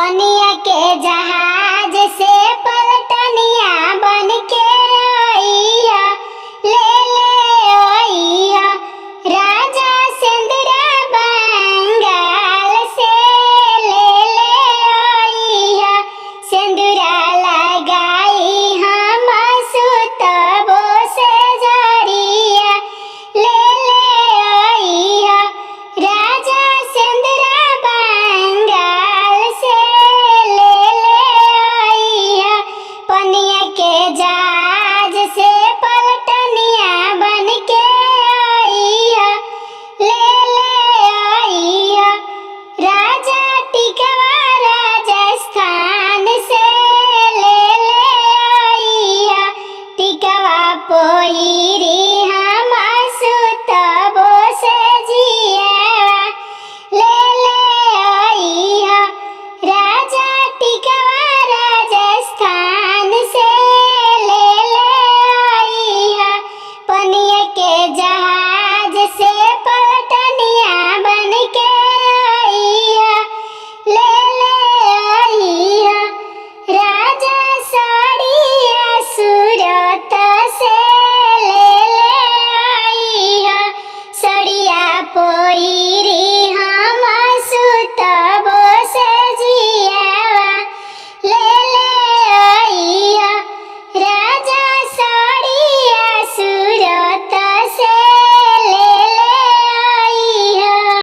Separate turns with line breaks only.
पनिया के जहाज से पलटनिया बन के आइया, ले ले आइया राजा सिंदूरा बंगाल से, ले ले आइया सिंदूरा लगाई हम सुतबो से जरिया, ले ले आइया राजा सिंदूरा बंगाल से, ले ले आइया पनिया के जहाज से पलटनिया बन के आइया, ले ले आइया राजा टिकवा राजस्थान।